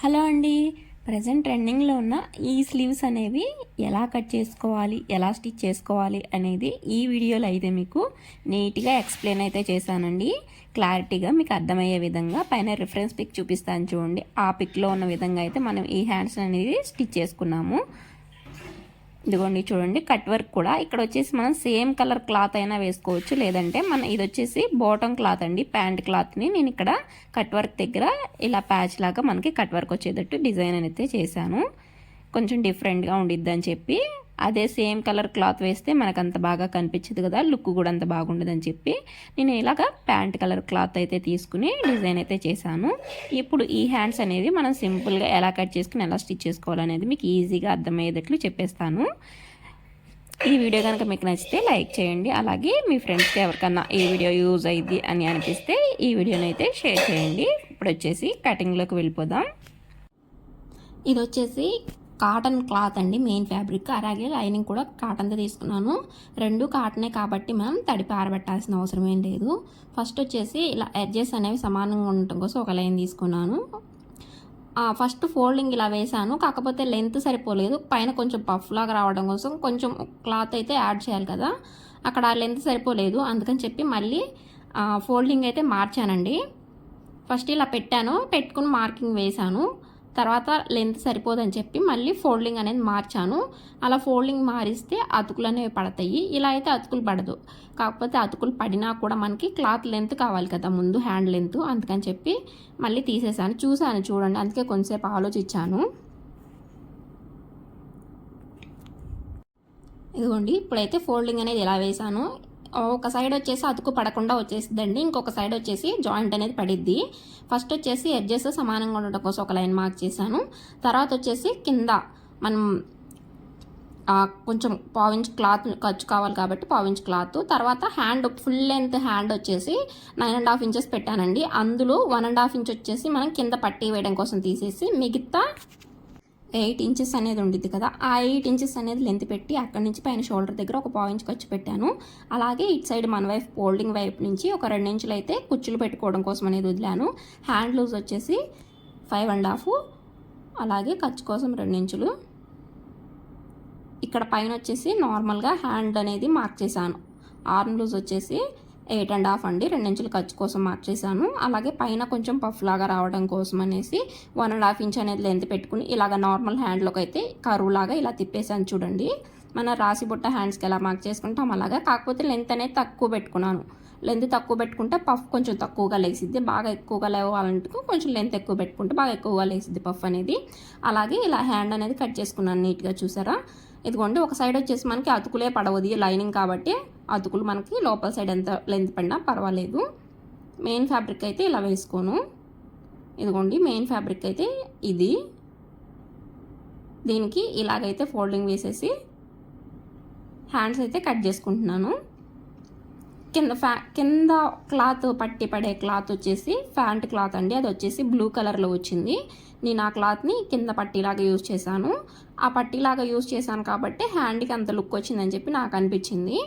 Hello అండి. Present ట్రెండింగ్లో ఉన్న ఈ స్లీవ్స్ అనేవి ఎలా కట్ చేసుకోవాలి, ఎలా స్టిచ్ చేసుకోవాలి అనేది ఈ వీడియోలో అయితే మీకు నీట్గా ఎక్స్ప్లెయిన్ అయితే చేశానండి. క్లారిటీగా మీకు అర్థమయ్యే విధంగా పైన రిఫరెన్స్ పిక్ చూపిస్తాను చూడండి. ఆ పిక్లో ఉన్న విధంగా అయితే మనం ఈ హ్యాండ్స్ అనేది స్టిచ్ చేసుకున్నాము. ఇదిగోండి చూడండి, కట్ వర్క్ కూడా ఇక్కడ వచ్చేసి మనం సేమ్ కలర్ క్లాత్ అయినా వేసుకోవచ్చు, లేదంటే ఇది వచ్చేసి బాటమ్ క్లాత్ అండి, ప్యాంట్ క్లాత్ని నేను ఇక్కడ కట్ వర్క్ దగ్గర ఇలా ప్యాచ్ లాగా మనకి కట్ వర్క్ వచ్చేటట్టు డిజైన్ అయితే చేశాను. కొంచెం డిఫరెంట్గా ఉండిద్దని చెప్పి, అదే సేమ్ కలర్ క్లాత్ వేస్తే మనకు అంత బాగా కనిపించదు కదా, లుక్ కూడా అంత బాగుండదని చెప్పి నేను ఇలాగ ప్యాంట్ కలర్ క్లాత్ అయితే తీసుకుని డిజైన్ అయితే చేశాను. ఇప్పుడు ఈ హ్యాండ్స్ అనేవి మనం సింపుల్గా ఎలా కట్ చేసుకుని ఎలా స్టిచ్ చేసుకోవాలనేది మీకు ఈజీగా అర్థమయ్యేటట్లు చెప్పేస్తాను. ఈ వీడియో కనుక మీకు నచ్చితే లైక్ చేయండి, అలాగే మీ ఫ్రెండ్స్కి ఎవరికన్నా ఈ వీడియో యూజ్ అయ్యిద్ది అని అనిపిస్తే ఈ వీడియోని అయితే షేర్ చేయండి. ఇప్పుడు వచ్చేసి కటింగ్లోకి వెళ్ళిపోదాం. ఇది వచ్చేసి కాటన్ క్లాత్ అండి, మెయిన్ ఫ్యాబ్రిక్. అలాగే లైనింగ్ కూడా కాటన్తో తీసుకున్నాను. రెండు కాటనే కాబట్టి మనం తడిపి ఆరబెట్టాల్సిన అవసరం ఏం లేదు. ఫస్ట్ వచ్చేసి ఇలా ఎడ్జెస్ అనేవి సమానంగా ఉండటం కోసం ఒక లైన్ తీసుకున్నాను. ఫస్ట్ ఫోల్డింగ్ ఇలా వేసాను, కాకపోతే లెంత్ సరిపోలేదు. పైన కొంచెం పఫ్ లాగా రావడం కోసం కొంచెం క్లాత్ అయితే యాడ్ చేయాలి కదా, అక్కడ లెంత్ సరిపోలేదు. అందుకని చెప్పి మళ్ళీ ఫోల్డింగ్ అయితే మార్చానండి. ఫస్ట్ ఇలా పెట్టుకుని మార్కింగ్ వేసాను. తర్వాత లెంత్ సరిపోదని చెప్పి మళ్ళీ ఫోల్డింగ్ అనేది మార్చాను. అలా ఫోల్డింగ్ మారిస్తే అతుకులు అనేవి పడతాయి. ఇలా అయితే అతుకులు పడదు, కాకపోతే అతుకులు పడినా కూడా మనకి క్లాత్ లెంత్ కావాలి కదా ముందు, హ్యాండ్ లెంత్. అందుకని చెప్పి మళ్ళీ తీసేసాను. చూసాను చూడండి, అందుకే కొంచెంసేపు ఆలోచించాను. ఇదిగోండి, ఇప్పుడైతే ఫోల్డింగ్ అనేది ఎలా వేసాను. ఒక సైడ్ వచ్చేసి అతుకు పడకుండా వచ్చేసిద్దండి, ఇంకొక సైడ్ వచ్చేసి జాయింట్ అనేది పడిద్ది. ఫస్ట్ వచ్చేసి ఎడ్జెస్ సమానంగా ఉండటం కోసం ఒక లైన్ మార్క్ చేశాను. తర్వాత వచ్చేసి కింద మనం కొంచెం పావించ్ క్లాత్ ఖర్చు కావాలి కాబట్టి పావించ్ క్లాత్. తర్వాత హ్యాండ్ ఫుల్ లెంత్ హ్యాండ్ వచ్చేసి 9.5 ఇంచెస్ పెట్టానండి. అందులో 1.5 ఇంచ్ వచ్చేసి మనం కింద పట్టీ వేయడం కోసం తీసేసి మిగతా 8 ఇంచెస్ అనేది ఉండిద్ది కదా, ఆ 8 ఇంచెస్ అనేది లెంత్ పెట్టి అక్కడి నుంచి పైన షోల్డర్ దగ్గర ఒక 1/4 ఇంచ్ ఖర్చు పెట్టాను. అలాగే ఇటు సైడ్ మన వైపు ఫోల్డింగ్ వైపు నుంచి ఒక 2 ఇంచులు అయితే కుచ్చులు పెట్టుకోవడం కోసం అనేది వదిలాను. హ్యాండ్ లూజ్ వచ్చేసి 5.5, అలాగే ఖర్చు కోసం 2 ఇంచులు. ఇక్కడ పైన వచ్చేసి నార్మల్గా హ్యాండ్ అనేది మార్క్ చేశాను. ఆర్మ్ లూజ్ వచ్చేసి 8.5 అండి, 2 ఇంచులు ఖర్చు కోసం మార్క్ చేశాను. అలాగే పైన కొంచెం పఫ్ లాగా రావడం కోసం అనేసి 1.5 ఇంచ్ అనేది లెంత్ పెట్టుకుని ఇలాగ నార్మల్ హ్యాండ్లోకి అయితే కరువు లాగా ఇలా తిప్పేసాను చూడండి. మన రాసి బుట్ట హ్యాండ్స్కి ఎలా మార్క్ చేసుకుంటాం అలాగా, కాకపోతే లెంత్ అనేది తక్కువ పెట్టుకున్నాను. లెంత్ తక్కువ పెట్టుకుంటే పఫ్ కొంచెం తక్కువగా లేసిద్ది, బాగా ఎక్కువగా లేవాలంటే కొంచెం లెంత్ ఎక్కువ పెట్టుకుంటే బాగా ఎక్కువగా లేసిద్ది పఫ్ అనేది. అలాగే ఇలా హ్యాండ్ అనేది కట్ చేసుకున్నాను నీట్గా, చూసారా. ఇదిగోండి, ఒక సైడ్ వచ్చేసి మనకి అతుకులే పడవది, లైనింగ్ కాబట్టి అతుకులు మనకి లోపల సైడ్ ఎంత లెంత్ పడినా పర్వాలేదు. మెయిన్ ఫ్యాబ్రిక్ అయితే ఇలా వేసుకోను. ఇదిగోండి, మెయిన్ ఫ్యాబ్రిక్ అయితే ఇది. దీనికి ఇలాగైతే ఫోల్డింగ్ వేసేసి హ్యాండ్స్ అయితే కట్ చేసుకుంటున్నాను. కింద క్లాత్ పట్టి పడే క్లాత్ వచ్చేసి ప్యాంట్ క్లాత్ అండి, అది వచ్చేసి బ్లూ కలర్లో వచ్చింది. నేను ఆ క్లాత్ని కింద పట్టీలాగా యూజ్ చేశాను. ఆ పట్టీలాగా యూజ్ చేశాను కాబట్టి హ్యాండ్కి అంత లుక్ వచ్చిందని చెప్పి నాకు అనిపించింది.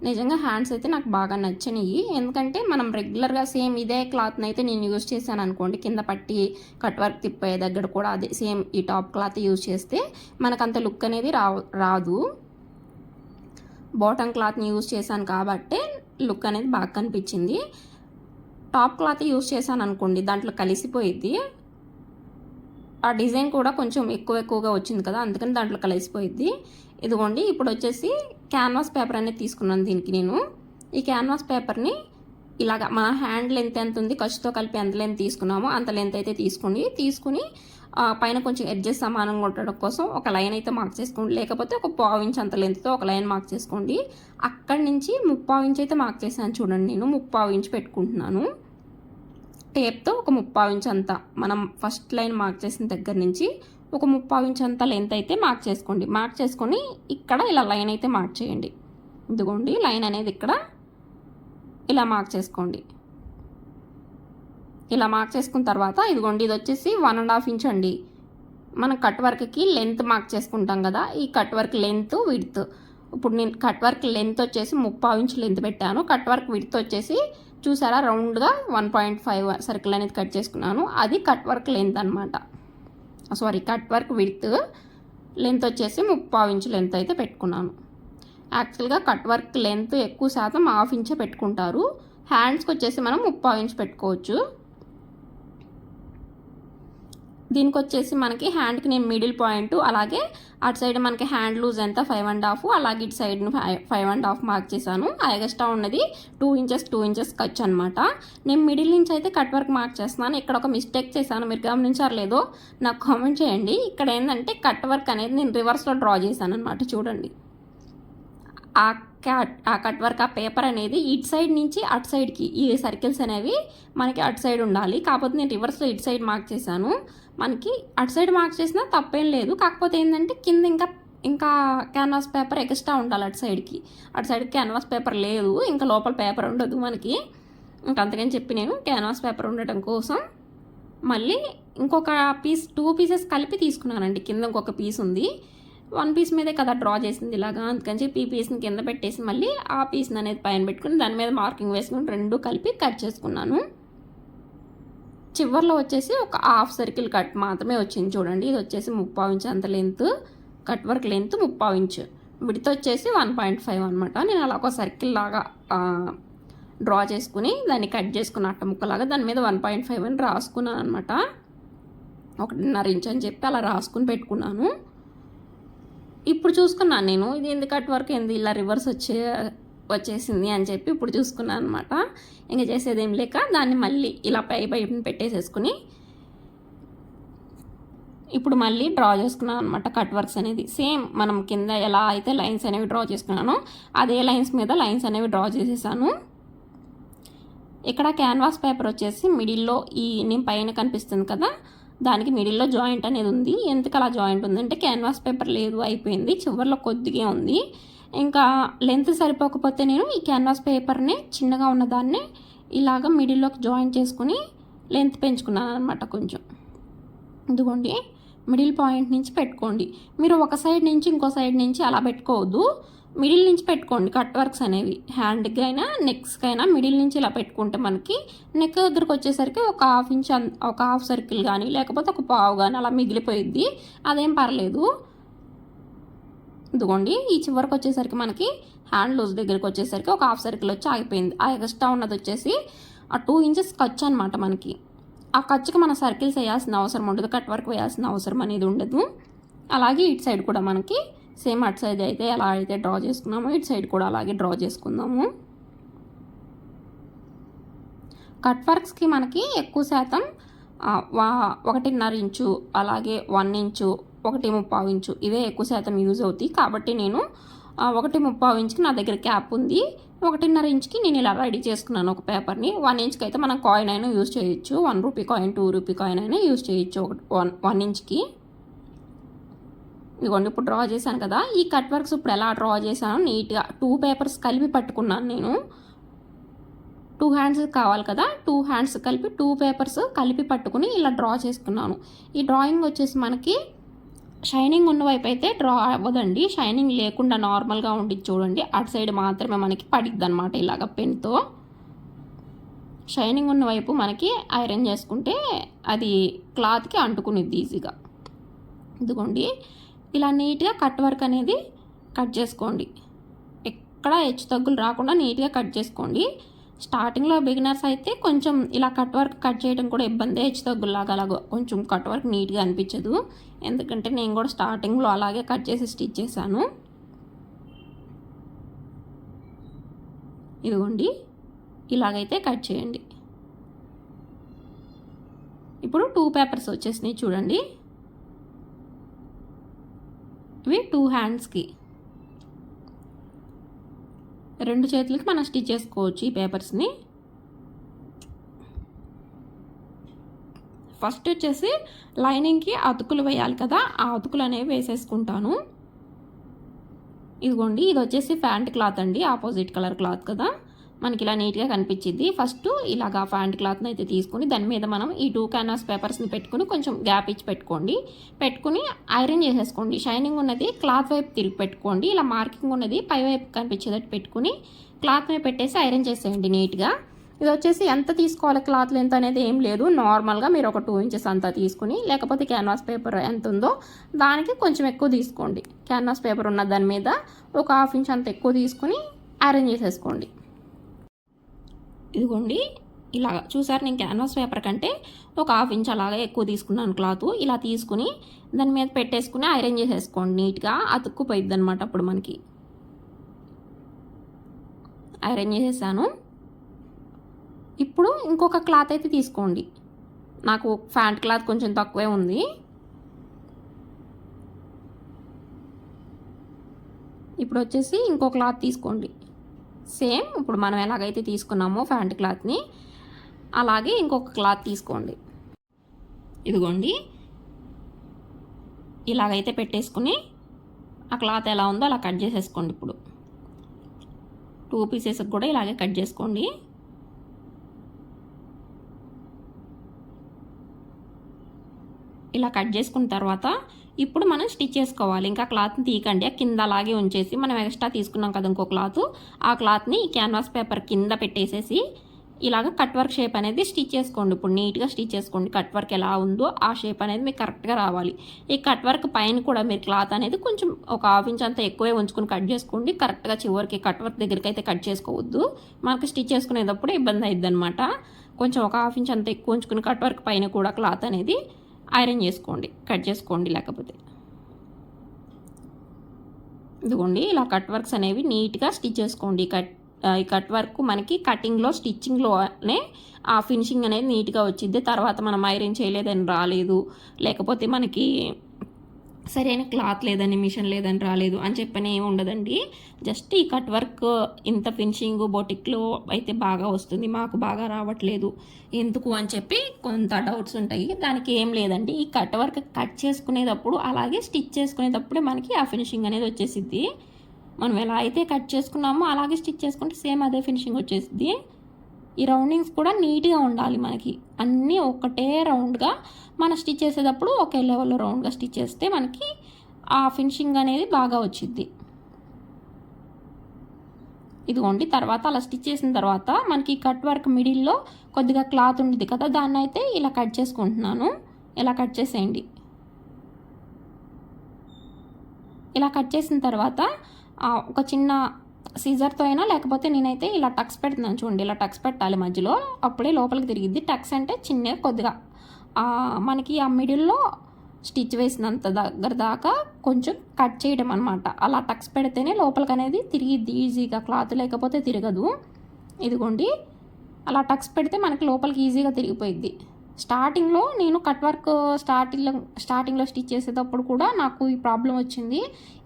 నిజంగా హ్యాండ్స్ అయితే నాకు బాగా నచ్చినాయి, ఎందుకంటే మనం రెగ్యులర్గా సేమ్ ఇదే క్లాత్ని అయితే నేను యూజ్ చేశాను అనుకోండి, కింద పట్టి కట్ వర్క్ తిప్పే దగ్గర కూడా అదే సేమ్ ఈ టాప్ క్లాత్ యూజ్ చేస్తే మనకంత లుక్ అనేది రాదు. బాటమ్ క్లాత్ని యూజ్ చేశాను కాబట్టి లుక్ అనేది బాగా కనిపించింది. టాప్ క్లాత్ యూజ్ చేశాను అనుకోండి, దాంట్లో కలిసిపోయిద్ది. ఆ డిజైన్ కూడా కొంచెం ఎక్కువగా వచ్చింది కదా, అందుకని దాంట్లో కలిసిపోయిద్ది. ఇదిగోండి, ఇప్పుడు వచ్చేసి క్యాన్వాస్ పేపర్ అనేది తీసుకున్నాను దీనికి నేను. ఈ క్యాన్వాస్ పేపర్ని ఇలాగ మన హ్యాండ్ లెంత్ ఎంత ఉంది, ఖర్చుతో కలిపి ఎంత లెంత్ తీసుకున్నామో అంత లెంత్ అయితే తీసుకుని పైన కొంచెం ఎడ్జెస్ సమానంగా ఉండడం కోసం ఒక లైన్ అయితే మార్క్ చేసుకోండి, లేకపోతే ఒక 1/4 ఇంచ్ అంత లెంత్తో ఒక లైన్ మార్క్ చేసుకోండి. అక్కడి నుంచి 3/4 ఇంచ్ అయితే మార్క్ చేశాను చూడండి, నేను 3/4 ఇంచ్ పెట్టుకుంటున్నాను. టేప్తో ఒక 3/4 ఇంచ్ అంతా మనం ఫస్ట్ లైన్ మార్క్ చేసిన దగ్గర నుంచి ఒక 3/4 ఇంచ్ అంతా లెంత్ అయితే మార్క్ చేసుకోండి. మార్క్ చేసుకొని ఇక్కడ ఇలా లైన్ అయితే మార్క్ చేయండి. ఇదిగోండి, లైన్ అనేది ఇక్కడ ఇలా మార్క్ చేసుకోండి. ఇలా మార్క్ చేసుకున్న తర్వాత ఇదిగోండి, ఇది వచ్చేసి 1.5 ఇంచ్ అండి. మనం కట్ వర్క్కి లెంత్ మార్క్ చేసుకుంటాం కదా, ఈ కట్ వర్క్ లెంత్ విడ్త్. ఇప్పుడు నేను కట్ వర్క్ లెంత్ వచ్చేసి 3/4 ఇంచ్ లెంత్ పెట్టాను. కట్ వర్క్ విడ్త్ వచ్చేసి చూసారా రౌండ్గా 1.5 సర్కిల్ అనేది కట్ చేసుకున్నాను. అది కట్ వర్క్ లెంత్ అనమాట. Sorry, cut work width. Length వచ్చేసి 3/4 ఇంచ్ లెంత్ అయితే పెట్టుకున్నాను. యాక్చువల్గా కట్ వర్క్ లెంత్ ఎక్కువ శాతం 1/2 ఇంచే పెట్టుకుంటారు. హ్యాండ్స్కి వచ్చేసి మనం 3/4 ఇంచ్ పెట్టుకోవచ్చు. దీనికి వచ్చేసి మనకి హ్యాండ్కి నేను మిడిల్ పాయింట్, అలాగే అటు సైడ్ మనకి హ్యాండ్ లూజ్ ఎంత 5.5, అలాగే ఇటు సైడ్ 5.5 మార్క్ చేశాను. ఆ ఎక్స్ట్రా ఉన్నది 2 ఇంచెస్ ఖర్చు అనమాట. నేను మిడిల్ నుంచి అయితే కట్ వర్క్ మార్క్ చేస్తున్నాను. ఇక్కడ ఒక మిస్టేక్ చేశాను, మీరు గమనించారు లేదో నాకు కామెంట్ చేయండి. ఇక్కడ ఏంటంటే కట్ వర్క్ అనేది నేను రివర్స్లో డ్రా చేశాను అనమాట. చూడండి, ఆ కట్ వర్క్ ఆ పేపర్ అనేది ఇటు సైడ్ నుంచి అటు సైడ్కి ఈ సర్కిల్స్ అనేవి మనకి అటు సైడ్ ఉండాలి. కాకపోతే నేను రివర్స్లో ఇటు సైడ్ మార్క్ చేశాను. మనకి అటు సైడ్ మార్క్ చేసినా తప్పేం లేదు. కాకపోతే ఏంటంటే కింద ఇంకా క్యాన్వాస్ పేపర్ ఎక్స్ట్రా ఉండాలి అటు సైడ్కి. అటు సైడ్కి క్యాన్వాస్ పేపర్ లేదు, ఇంకా లోపల పేపర్ ఉండదు మనకి. ఇంకా అంతకని చెప్పి నేను క్యాన్వాస్ పేపర్ ఉండటం కోసం మళ్ళీ ఇంకొక 2 పీసెస్ కలిపి తీసుకున్నానండి. కింద ఇంకొక పీస్ ఉంది, 1 పీస్ మీదే కదా డ్రా చేసింది ఇలాగా. అందుకని చెప్పి ఈ పీస్ని కింద పెట్టేసి మళ్ళీ ఆ పీస్ని అనేది పైన పెట్టుకుని దాని మీద మార్కింగ్ వేసుకుని 2 కలిపి కట్ చేసుకున్నాను. చివర్లో వచ్చేసి ఒక 1/2 సర్కిల్ కట్ మాత్రమే వచ్చింది. చూడండి, ఇది వచ్చేసి 3/4 ఇంచ్ అంత length, cut work length 3/4 inch, width వచ్చేసి 1.5 అనమాట. నేను అలా ఒక సర్కిల్ లాగా డ్రా చేసుకుని దాన్ని కట్ చేసుకున్న అట్ట ముక్కలాగా దాని మీద 1.5 అని రాసుకున్నాను అనమాట. 1.5 ఇంచ్ అని చెప్పి అలా రాసుకుని పెట్టుకున్నాను. ఇప్పుడు చూసుకున్నాను నేను, ఇది ఎందుకు కట్ వర్క్ ఏంది ఇలా రివర్స్ వచ్చేసింది అని చెప్పి ఇప్పుడు చూసుకున్నాను అనమాట. ఇంకా చేసేదేం లేక దాన్ని మళ్ళీ ఇలా పైన పెట్టేసేసుకుని ఇప్పుడు మళ్ళీ డ్రా చేసుకున్నాను అనమాట. కట్ వర్క్స్ అనేది సేమ్ మనం కింద ఎలా అయితే లైన్స్ అనేవి డ్రా చేసుకున్నానో అదే లైన్స్ మీద లైన్స్ అనేవి డ్రా చేసేసాను. ఇక్కడ క్యాన్వాస్ పేపర్ వచ్చేసి మిడిల్లో నేను పైన కనిపిస్తుంది కదా, దానికి మిడిల్లో జాయింట్ అనేది ఉంది. ఎందుకు అలా జాయింట్ ఉందంటే క్యాన్వాస్ పేపర్ లేదు, అయిపోయింది. చివర్లో కొద్దిగా ఉంది. ఇంకా లెంత్ సరిపోకపోతే నేను ఈ క్యాన్వాస్ పేపర్ని చిన్నగా ఉన్నదాన్ని ఇలాగ మిడిల్లోకి జాయింట్ చేసుకుని లెంత్ పెంచుకున్నాను అనమాట కొంచెం. ఇదిగోండి, మిడిల్ పాయింట్ నుంచి పెట్టుకోండి. మీరు ఒక సైడ్ నుంచి ఇంకో సైడ్ నుంచి అలా పెట్టుకోవద్దు, మిడిల్ నుంచి పెట్టుకోండి. కట్ వర్క్స్ అనేవి హ్యాండ్కి అయినా నెక్స్కి అయినా మిడిల్ నుంచి ఇలా పెట్టుకుంటే మనకి నెక్ దగ్గరకు వచ్చేసరికి ఒక 1/2 ఇంచ్ ఒక 1/2 సర్కిల్ కానీ లేకపోతే ఒక పావు కానీ అలా మిగిలిపోయిద్ది, అదేం పర్లేదు. ఇదిగోండి, ఈ చివరికి వచ్చేసరికి మనకి హ్యాండ్ లూజ్ దగ్గరికి వచ్చేసరికి ఒక 1/2 సర్కిల్ వచ్చి ఆగిపోయింది. ఆ ఎక్స్ట్రా ఉన్నది వచ్చేసి ఆ 2 ఇంచెస్ ఖర్చు అనమాట. మనకి ఆ ఖర్చుకి మన సర్కిల్స్ వేయాల్సిన అవసరం ఉండదు, కట్ వర్క్ వేయాల్సిన అవసరం అనేది ఉండదు. అలాగే ఇటు సైడ్ కూడా మనకి సేమ్ అటు సైడ్ అయితే ఎలా అయితే డ్రా చేసుకున్నామో ఇటు సైడ్ కూడా అలాగే డ్రా చేసుకుందాము. కట్ వర్క్స్కి మనకి ఎక్కువ శాతం 1.5 ఇంచు, అలాగే 1 ఇంచు, 1.75 ఇంచు ఇవే ఎక్కువ శాతం యూజ్ అవుతాయి. కాబట్టి నేను 1.75 ఇంచుకి నా దగ్గర క్యాప్ ఉంది, 1.5 ఇంచుకి నేను ఇలా రెడీ చేసుకున్నాను ఒక పేపర్ని. 1 ఇంచ్కి అయితే మనం కాయిన్ అయినా యూజ్ చేయొచ్చు, 1 రూపీ కాయిన్ 2 రూపీ కాయిన్ అయినా యూజ్ చేయొచ్చు 1 ఇంచ్కి. ఇదిగోండి, ఇప్పుడు డ్రా చేశాను కదా. ఈ కట్ వర్క్స్ ఇప్పుడు ఎలా డ్రా చేశాను నీట్గా 2 పేపర్స్ కలిపి పట్టుకున్నాను నేను. 2 హ్యాండ్స్ కావాలి కదా, 2 హ్యాండ్స్ కలిపి 2 పేపర్స్ కలిపి పట్టుకుని ఇలా డ్రా చేసుకున్నాను. ఈ డ్రాయింగ్ వచ్చేసి మనకి షైనింగ్ ఉన్న వైపు అయితే డ్రా అవ్వదండి, షైనింగ్ లేకుండా నార్మల్గా ఉండి చూడండి అటు సైడ్ మాత్రమే మనకి పడిద్ది అనమాట. ఇలాగ పెన్తో షైనింగ్ ఉన్న వైపు మనకి ఐరన్ చేసుకుంటే అది క్లాత్కి అంటుకునిద్ది ఈజీగా. ఇదిగోండి, ఇలా నీట్గా కట్ వర్క్ అనేది కట్ చేసుకోండి. ఎక్కడ హెచ్చు తగ్గులు రాకుండా నీట్గా కట్ చేసుకోండి. స్టార్టింగ్లో బిగినర్స్ అయితే కొంచెం ఇలా కట్ వర్క్ కట్ చేయడం కూడా ఇబ్బంది, హెచ్చు తగ్గులాగా అలాగో కొంచెం కట్ వర్క్ నీట్గా అనిపించదు. ఎందుకంటే నేను కూడా స్టార్టింగ్లో అలాగే కట్ చేసి స్టిచ్ చేశాను. ఇదిగోండి, ఇలాగైతే కట్ చేయండి. ఇప్పుడు 2 పేపర్స్ వచ్చేసినాయి చూడండి. ఇవి 2 హ్యాండ్స్కి, 2 చేతులకి మనం స్టిచ్ చేసుకోవచ్చు ఈ పేపర్స్ని. ఫస్ట్ వచ్చేసి లైనింగ్కి అతుకులు వేయాలి కదా, ఆ అతుకులు అనేవి వేసేసుకుంటాను. ఇదిగోండి, ఇది వచ్చేసి ప్యాంట్ క్లాత్ అండి, ఆపోజిట్ కలర్ క్లాత్ కదా, మనకి ఇలా నీట్గా కనిపించింది. ఫస్ట్ ఇలాగా ప్యాంట్ క్లాత్ని అయితే తీసుకుని దాని మీద మనం ఈ 2 క్యాన్వాస్ పేపర్స్ని పెట్టుకుని కొంచెం గ్యాప్ ఇచ్చి పెట్టుకుని ఐరన్ చేసేసుకోండి. షైనింగ్ ఉన్నది క్లాత్ వైపు తిరిగి పెట్టుకోండి, ఇలా మార్కింగ్ ఉన్నది పై వైపు కనిపించేటట్టు పెట్టుకుని క్లాత్ మీద పెట్టేసి ఐరన్ చేసేయండి నీట్గా. ఇది వచ్చేసి ఎంత తీసుకోవాలి క్లాత్ లెంత్ అనేది ఏం లేదు, నార్మల్గా మీరు ఒక 2 ఇంచెస్ అంతా తీసుకుని, లేకపోతే క్యాన్వాస్ పేపర్ ఎంత ఉందో దానికి కొంచెం ఎక్కువ తీసుకోండి. క్యాన్వాస్ పేపర్ ఉన్న దాని మీద ఒక 1/2 ఇంచ్ అంత ఎక్కువ తీసుకుని అరేంజ్ చేసేసుకోండి. ఇదిగోండి ఇలా చూసారు, నేను క్యాన్వాస్ పేపర్ కంటే ఒక 1/2 ఇంచ్ అలాగే ఎక్కువ తీసుకున్నాను క్లాత్. ఇలా తీసుకుని దాని మీద పెట్టేసుకుని ఐరన్ చేసేసుకోండి. నీట్గా అతుక్కుపోయిద్ది అనమాట. అప్పుడు మనకి ఐరన్ చేసేసాను. ఇప్పుడు ఇంకొక క్లాత్ అయితే తీసుకోండి. నాకు ఫ్యాంట్ క్లాత్ కొంచెం తక్కువే ఉంది. ఇప్పుడు వచ్చేసి ఇంకో క్లాత్ తీసుకోండి. సేమ్ ఇప్పుడు మనం ఎలాగైతే తీసుకున్నామో ఫ్యాంట్ క్లాత్ని అలాగే ఇంకొక క్లాత్ తీసుకోండి. ఇదిగోండి ఇలాగైతే పెట్టేసుకుని ఆ క్లాత్ ఎలా ఉందో అలా కట్ చేసేసుకోండి. ఇప్పుడు 2 పీసెస్కి కూడా ఇలాగే కట్ చేసుకోండి. ఇలా కట్ చేసుకున్న తర్వాత ఇప్పుడు మనం స్టిచ్ చేసుకోవాలి. ఇంకా క్లాత్ని తీయకండి, కింద అలాగే ఉంచేసి మనం ఎక్స్ట్రా తీసుకున్నాం కదా ఇంకో క్లాత్, ఆ క్లాత్ని ఈ క్యాన్వాస్ పేపర్ కింద పెట్టేసేసి ఇలాగ కట్ వర్క్ షేప్ అనేది స్టిచ్ చేసుకోండి. ఇప్పుడు నీట్గా స్టిచ్ చేసుకోండి. కట్ వర్క్ ఎలా ఉందో ఆ షేప్ అనేది మీకు కరెక్ట్గా రావాలి. ఈ కట్ వర్క్ పైన కూడా మీరు క్లాత్ అనేది కొంచెం ఒక 1/2 ఇంచ్ అంతా ఎక్కువే ఉంచుకొని కట్ చేసుకోండి. కరెక్ట్గా చివరికి కట్ వర్క్ దగ్గరికి అయితే కట్ చేసుకోవద్దు, మనకు స్టిచ్ చేసుకునేటప్పుడు ఇబ్బంది అవుతుంది అనమాట. కొంచెం ఒక 1/2 ఇంచ్ అంతా ఎక్కువ ఉంచుకుని కట్ వర్క్ పైన కూడా క్లాత్ అనేది ఐరన్ చేసుకోండి, కట్ చేసుకోండి. లేకపోతే ఇదిగోండి ఇలా కట్ వర్క్స్ అనేవి నీట్గా స్టిచ్ చేసుకోండి. ఈ కట్ వర్క్ మనకి కటింగ్లో స్టిచ్చింగ్లోనే ఆ ఫినిషింగ్ అనేది నీట్గా వచ్చింది. తర్వాత మనం ఐరన్ చేయలేదని రాలేదు, లేకపోతే మనకి సరైన క్లాత్ లేదని, మిషన్ లేదని రాలేదు అని చెప్పని ఏమి ఉండదండి. జస్ట్ ఈ కట్ వర్క్ ఇంత ఫినిషింగ్ బొటిక్లో అయితే బాగా వస్తుంది, మాకు బాగా రావట్లేదు ఎందుకు అని చెప్పి కొంత డౌట్స్ ఉంటాయి. దానికి ఏం లేదండి, ఈ కట్ వర్క్ కట్ చేసుకునేటప్పుడు అలాగే స్టిచ్ చేసుకునేటప్పుడే మనకి ఆ ఫినిషింగ్ అనేది వచ్చేసిద్ది. మనం ఎలా అయితే కట్ చేసుకున్నామో అలాగే స్టిచ్ చేసుకుంటే సేమ్ అదే ఫినిషింగ్ వచ్చేసిద్ది. ఈ రౌండింగ్స్ కూడా నీట్గా ఉండాలి మనకి, అన్నీ ఒకటే రౌండ్గా మనం స్టిచ్ చేసేటప్పుడు ఒకే లెవెల్లో రౌండ్గా స్టిచ్ చేస్తే మనకి ఆ ఫినిషింగ్ అనేది బాగా వచ్చిద్ది. ఇదిగోండి తర్వాత అలా స్టిచ్ చేసిన తర్వాత మనకి కట్ వర్క్ మిడిల్లో కొద్దిగా క్లాత్ ఉంటుంది కదా, దాన్ని అయితే ఇలా కట్ చేసుకుంటున్నాను. ఇలా కట్ చేసేయండి. ఇలా కట్ చేసిన తర్వాత ఒక చిన్న సీజర్తో అయినా, లేకపోతే నేనైతే ఇలా టక్స్ పెడుతున్నాను చూడండి. ఇలా టక్స్ పెట్టాలి మధ్యలో, అప్పుడే లోపలికి తిరిగిద్ది. టక్స్ అంటే చిన్న కొద్దిగా మనకి ఆ మిడిల్లో స్టిచ్ వేసినంత దగ్గర దాకా కొంచెం కట్ చేయడం అనమాట. అలా టక్స్ పెడితేనే లోపలికి అనేది తిరిగిద్ది ఈజీగా, క్లాత్ లేకపోతే తిరగదు. ఇదిగోండి అలా టక్స్ పెడితే మనకి లోపలికి ఈజీగా తిరిగిపోయిద్ది. స్టార్టింగ్లో నేను కట్ వర్క్ స్టార్టింగ్లో స్టిచ్ చేసేటప్పుడు కూడా నాకు ఈ ప్రాబ్లం వచ్చింది.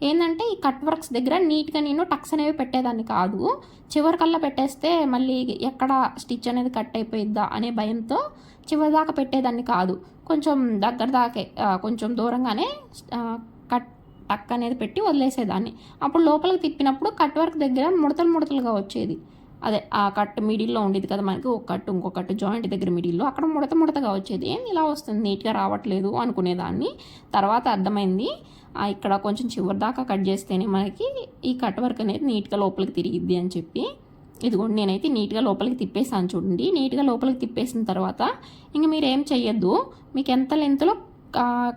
ఏంటంటే ఈ కట్ వర్క్స్ దగ్గర నీట్గా నేను టక్స్ అనేవి పెట్టేదాన్ని కాదు. చివరికల్లా పెట్టేస్తే మళ్ళీ ఎక్కడ స్టిచ్ అనేది కట్ అయిపోయిద్దా అనే భయంతో చివరి దాకా పెట్టేదాన్ని కాదు. కొంచెం దగ్గర దాకే కొంచెం దూరంగానే టక్ అనేది పెట్టి వదిలేసేదాన్ని. అప్పుడు లోపలికి తిప్పినప్పుడు కట్ వర్క్ దగ్గర ముడతలుగా వచ్చేది. అదే ఆ కట్ మిడిల్లో ఉండేది కదా మనకి, ఒక కట్టు ఇంకో కట్టు జాయింట్ దగ్గర మిడిల్లో అక్కడ ముడతగా వచ్చేది. ఏంది ఇలా వస్తుంది, నీట్గా రావట్లేదు అనుకునేదాన్ని. తర్వాత అర్థమైంది ఇక్కడ కొంచెం చివరి దాకా కట్ చేస్తేనే మనకి ఈ కట్ వర్క్ అనేది నీట్గా లోపలికి తిరిగిద్ది అని చెప్పి. ఇదిగోండి నేనైతే నీట్గా లోపలికి తిప్పేసాను చూడండి. నీట్గా లోపలికి తిప్పేసిన తర్వాత ఇంక మీరు ఏం చెయ్యొద్దు, మీకు ఎంత లెంత్లో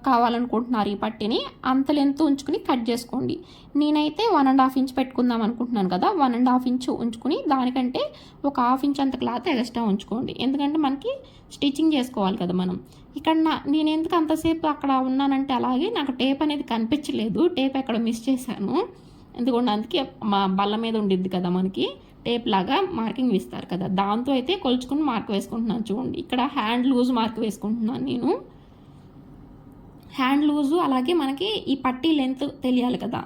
కావాలనుకుంటున్నారు ఈ పట్టిని అంత లెంత్ ఉంచుకుని కట్ చేసుకోండి. నేనైతే 1.5 ఇంచ్ పెట్టుకుందాం అనుకుంటున్నాను కదా, 1.5 ఇంచ్ ఉంచుకుని దానికంటే ఒక 1/2 ఇంచ్ అంత క్లాత్ ఎక్స్ట్రా ఉంచుకోండి. ఎందుకంటే మనకి స్టిచ్చింగ్ చేసుకోవాలి కదా మనం. ఇక్కడ నేను ఎందుకు అంతసేపు అక్కడ ఉన్నానంటే అలాగే నాకు టేప్ అనేది కనిపించలేదు, టేప్ ఎక్కడ మిస్ చేశాను. ఎందుకంటే అందుకే మా బల్ల మీద ఉండిద్ది కదా మనకి టేప్ లాగా మార్కింగ్ ఇస్తారు కదా, దాంతో అయితే కొలుచుకుని మార్క్ వేసుకుంటున్నాను చూడండి. ఇక్కడ హ్యాండ్ లూజ్ మార్క్ వేసుకుంటున్నాను నేను. హ్యాండ్ లూజు అలాగే మనకి ఈ పట్టీ లెంత్ తెలియాలి కదా,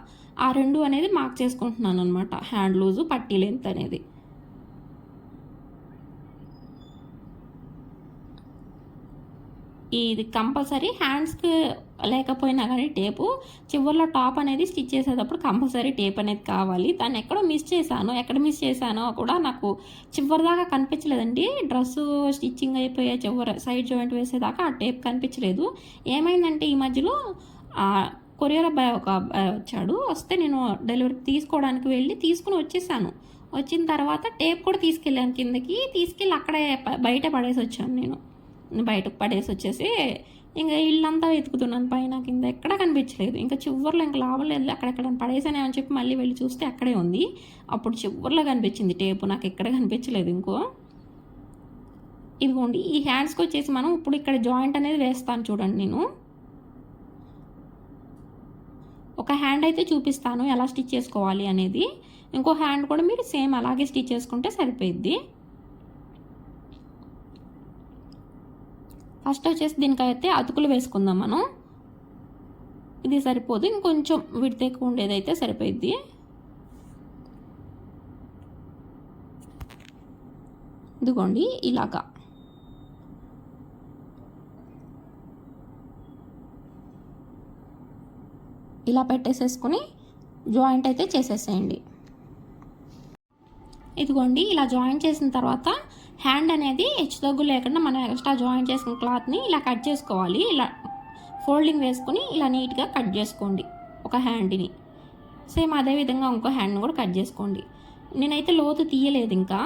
ఆ రెండు అనేది మార్క్ చేసుకుంటున్నాను అనమాట. హ్యాండ్ లూజు పట్టీ లెంత్ అనేది. ఇది కంపల్సరీ హ్యాండ్స్కి లేకపోయినా కానీ టేపు చివరిలో టాప్ అనేది స్టిచ్ చేసేటప్పుడు కంపల్సరీ టేప్ అనేది కావాలి. దాన్ని ఎక్కడో ఎక్కడ మిస్ చేశానో కూడా నాకు చివరి దాకా కనిపించలేదండి. డ్రెస్సు స్టిచ్చింగ్ అయిపోయే చివరి సైడ్ జాయింట్ వేసేదాకా ఆ టేప్ కనిపించలేదు. ఏమైందంటే ఈ మధ్యలో కొరియర్ అబ్బాయి ఒక అబ్బాయి వచ్చాడు. వస్తే నేను డెలివరీ తీసుకోవడానికి వెళ్ళి తీసుకుని వచ్చేసాను. వచ్చిన తర్వాత టేప్ కూడా తీసుకెళ్ళాను కిందకి, తీసుకెళ్ళి అక్కడే బయట పడేసి వచ్చాను నేను. బయటకు పడేసి వచ్చేసి ఇంకా ఇల్లంతా వెతుకుతున్నాను, పైన కింద ఎక్కడా కనిపించలేదు. ఇంకా చివర్లో ఇంకా లాభం లేదు, అక్కడెక్కడ పడేసానే అని చెప్పి మళ్ళీ వెళ్ళి చూస్తే అక్కడే ఉంది. అప్పుడు చివర్లో కనిపించింది టేపు, నాకు ఎక్కడ కనిపించలేదు ఇంకో. ఇదిగోండి ఈ హ్యాండ్స్కి వచ్చేసి మనం ఇప్పుడు ఇక్కడ జాయింట్ అనేది వేస్తాను చూడండి. నేను ఒక హ్యాండ్ అయితే చూపిస్తాను ఎలా స్టిచ్ చేసుకోవాలి అనేది, ఇంకో హ్యాండ్ కూడా మీరు సేమ్ అలాగే స్టిచ్ చేసుకుంటే సరిపోయిద్ది. ఫస్ట్ వచ్చేసి దీనికైతే అతుకులు వేసుకుందాం మనం. ఇది సరిపోదు, ఇంకొంచెం విడత ఎక్కువ ఉండేదైతే సరిపోయిద్ది. ఇదిగోండి ఇలాగా ఇలా పెట్టేసేసుకుని జాయింట్ అయితే చేసేసేయండి. ఇదిగోండి ఇలా జాయింట్ చేసిన తర్వాత హ్యాండ్ అనేది హెచ్చు తగ్గు లేకుండా మనం ఎక్స్ట్రా జాయింట్ చేసిన క్లాత్ని ఇలా కట్ చేసుకోవాలి. ఇలా ఫోల్డింగ్ వేసుకుని ఇలా నీట్గా కట్ చేసుకోండి ఒక హ్యాండ్ని. సేమ్ అదేవిధంగా ఇంకో హ్యాండ్ని కూడా కట్ చేసుకోండి. నేనైతే లోతు తీయలేదు, ఇంకా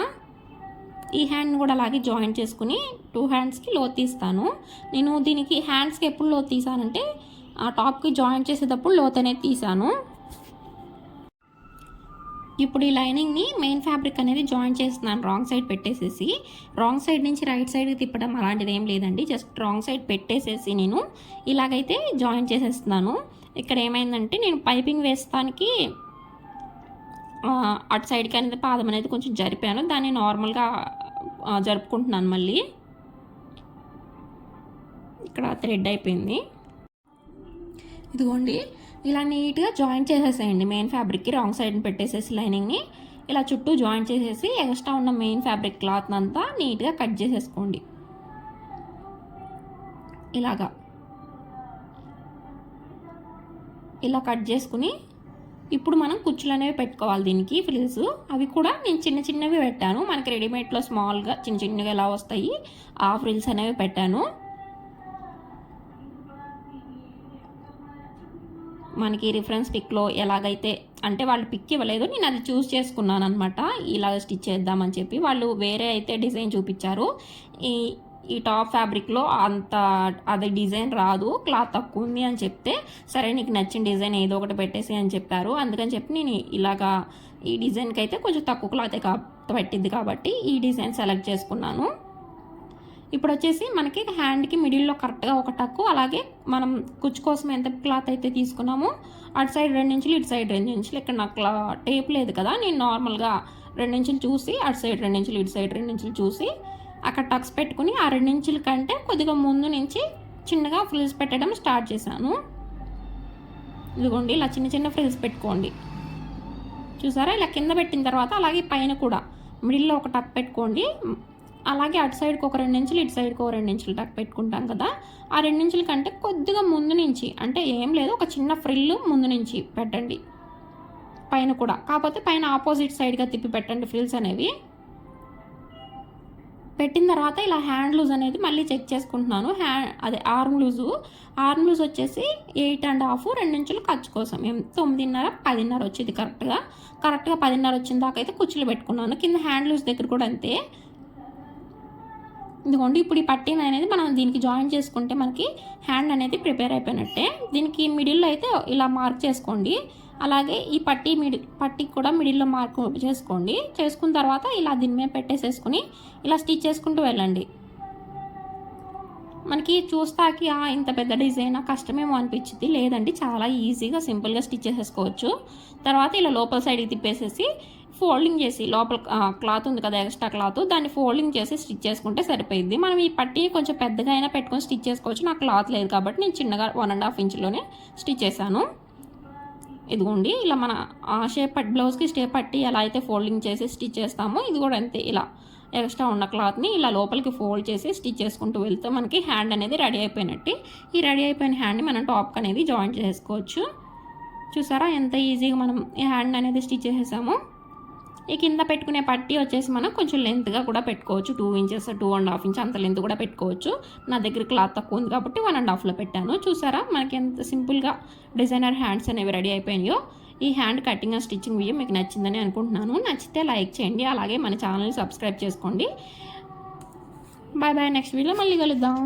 ఈ హ్యాండ్ని కూడా అలాగే జాయింట్ చేసుకుని 2 హ్యాండ్స్కి లోతు తీస్తాను. నేను దీనికి హ్యాండ్స్కి ఎప్పుడు లోతు తీసానంటే ఆ టాప్కి జాయింట్ చేసేటప్పుడు లోతు అనేది తీసాను. ఇప్పుడు ఈ లైనింగ్ని మెయిన్ ఫ్యాబ్రిక్ అనేది జాయిన్ చేస్తున్నాను రాంగ్ సైడ్ పెట్టేసేసి. రాంగ్ సైడ్ నుంచి రైట్ సైడ్కి తిప్పడం అలాంటిది ఏం లేదండి, జస్ట్ రాంగ్ సైడ్ పెట్టేసేసి నేను ఇలాగైతే జాయిన్ చేసేస్తున్నాను. ఇక్కడ ఏమైందంటే నేను పైపింగ్ వేస్తానికి అటు సైడ్కి అనేది పాదం అనేది కొంచెం జరిపాను, దాన్ని నార్మల్గా జరుపుకుంటున్నాను. మళ్ళీ ఇక్కడ థ్రెడ్ అయిపోయింది. ఇదిగోండి ఇలా నీట్గా జాయిన్ చేసేసేయండి మెయిన్ ఫ్యాబ్రిక్కి. రాంగ్ సైడ్ని పెట్టేసేసి లైనింగ్ని ఇలా చుట్టూ జాయిన్ చేసేసి ఎక్స్ట్రా ఉన్న మెయిన్ ఫ్యాబ్రిక్ క్లాత్ అంతా నీట్గా కట్ చేసేసుకోండి. ఇలాగా ఇలా కట్ చేసుకుని ఇప్పుడు మనం కుచ్చులు అనేవి పెట్టుకోవాలి దీనికి. ఫ్రిల్స్ అవి కూడా నేను చిన్న చిన్నవి పెట్టాను, మనకి రెడీమేడ్లో స్మాల్గా చిన్న చిన్నగా ఎలా వస్తాయి ఆ ఫ్రిల్స్ అనేవి పెట్టాను. మనకి రిఫరెన్స్ పిక్లో ఎలాగైతే అంటే వాళ్ళు పిక్ ఇవ్వలేదు, నేను అది చూస్ చేసుకున్నాను అనమాట. ఇలాగ స్టిచ్ చేద్దామని చెప్పి వాళ్ళు వేరే అయితే డిజైన్ చూపించారు. ఈ టాప్ ఫ్యాబ్రిక్లో అంత అది డిజైన్ రాదు, క్లాత్ తక్కువ ఉంది అని చెప్తే సరే నీకు నచ్చిన డిజైన్ ఏదో ఒకటి పెట్టేసి అని చెప్పారు. అందుకని చెప్పి నేను ఇలాగా ఈ డిజైన్కి అయితే కొంచెం తక్కువ క్లాతే పెట్టింది కాబట్టి ఈ డిజైన్ సెలెక్ట్ చేసుకున్నాను. ఇప్పుడు వచ్చేసి మనకి హ్యాండ్కి మిడిల్లో కరెక్ట్గా ఒక టక్కు, అలాగే మనం కుచ్చు కోసం ఎంత క్లాత్ అయితే తీసుకున్నామో అటు సైడ్ 2 ఇంచులు ఇటు సైడ్ 2 ఇంచులు. ఇక్కడ నాకు టేప్ లేదు కదా, నేను నార్మల్గా 2 ఇంచులు చూసి అటు సైడ్ 2 ఇంచులు ఇటు సైడ్ 2 ఇంచులు చూసి అక్కడ టక్స్ పెట్టుకుని ఆ 2 ఇంచుల కంటే కొద్దిగా ముందు నుంచి చిన్నగా ఫ్రిల్స్ పెట్టడం స్టార్ట్ చేశాను. ఇదిగోండి ఇలా చిన్న చిన్న ఫ్రిల్స్ పెట్టుకోండి. చూసారా ఇలా కింద పెట్టిన తర్వాత అలాగే పైన కూడా మిడిల్లో ఒక టక్ పెట్టుకోండి. అలాగే అటు సైడ్కి ఒక 2 ఇంచులు ఇటు సైడ్కి ఒక 2 ఇంచులు టక్ పెట్టుకుంటాం కదా, ఆ 2 ఇంచుల కంటే కొద్దిగా ముందు నుంచి, అంటే ఏం లేదు ఒక చిన్న ఫ్రిల్ ముందు నుంచి పెట్టండి పైన కూడా. కాకపోతే పైన ఆపోజిట్ సైడ్గా తిప్పి పెట్టండి ఫ్రిల్స్ అనేవి. పెట్టిన తర్వాత ఇలా హ్యాండ్ లూజ్ అనేది మళ్ళీ చెక్ చేసుకుంటున్నాను. అదే ఆర్మ్ లూజ్ వచ్చేసి 8.5 2 ఇంచులు ఖర్చు కోసం 9.5 10.5 వచ్చింది. కరెక్ట్గా 10.5 వచ్చిన దాకా అయితే కుచ్చులు పెట్టుకున్నాను. కింద హ్యాండ్ లూజ్ దగ్గర కూడా అంతే. ఇదిగోండి ఇప్పుడు ఈ పట్టీని అనేది మనం దీనికి జాయిన్ చేసుకుంటే మనకి హ్యాండ్ అనేది ప్రిపేర్ అయిపోయినట్టే. దీనికి మిడిల్లో అయితే ఇలా మార్క్ చేసుకోండి, అలాగే ఈ పట్టీ కూడా మిడిల్లో మార్క్ చేసుకోండి. చేసుకున్న తర్వాత ఇలా దీని మీద పెట్టేసేసుకుని ఇలా స్టిచ్ చేసుకుంటూ వెళ్ళండి. మనకి చూస్తాకి ఇంత పెద్ద డిజైన్ కష్టమేమో అనిపించింది, లేదండి చాలా ఈజీగా సింపుల్గా స్టిచ్ చేసేసుకోవచ్చు. తర్వాత ఇలా లోపల సైడ్కి తిప్పేసేసి ఫోల్డింగ్ చేసి లోపల క్లాత్ ఉంది కదా ఎక్స్ట్రా క్లాత్, దాన్ని ఫోల్డింగ్ చేసి స్టిచ్ చేసుకుంటే సరిపోయింది. మనం ఈ పట్టీ కొంచెం పెద్దగా అయినా పెట్టుకొని స్టిచ్ చేసుకోవచ్చు. నాకు క్లాత్ లేదు కాబట్టి నేను చిన్నగా 1.5 ఇంచులోనే స్టిచ్ చేశాను. ఇదిగోండి ఇలా మన షేప్ బ్లౌజ్కి స్టేప్ పట్టి ఎలా అయితే ఫోల్డింగ్ చేసి స్టిచ్ చేస్తామో ఇది కూడా అంతే. ఇలా ఎక్స్ట్రా ఉన్న క్లాత్ని ఇలా లోపలికి ఫోల్డ్ చేసి స్టిచ్ చేసుకుంటూ వెళ్తే మనకి హ్యాండ్ అనేది రెడీ అయిపోయినట్టు. ఈ రెడీ అయిపోయిన హ్యాండ్ని మనం టాప్కి అనేది జాయిన్ చేసుకోవచ్చు. చూసారా ఎంత ఈజీగా మనం ఈ హ్యాండ్ అనేది స్టిచ్ చేసేసాము. ఈ కింద పెట్టుకునే పట్టీ వచ్చేసి మనం కొంచెం లెంత్గా కూడా పెట్టుకోవచ్చు, 2 ఇంచెస్ 2.5 ఇంచ్ అంత లెంత్ కూడా పెట్టుకోవచ్చు. నా దగ్గర క్లాత్ తక్కువ ఉంది కాబట్టి 1.5లో పెట్టాను. చూసారా మనకి ఎంత సింపుల్గా డిజైనర్ హ్యాండ్స్ అనేవి రెడీ అయిపోయినాయో. ఈ hand cutting and stitching video మీకు నచ్చిందని అనుకుంటున్నాను. నచ్చితే లైక్ చేయండి, అలాగే మన ఛానల్ని సబ్స్క్రైబ్ చేసుకోండి. బాయ్ బాయ్, నెక్స్ట్ వీడియోలో మళ్ళీ కలుద్దాం.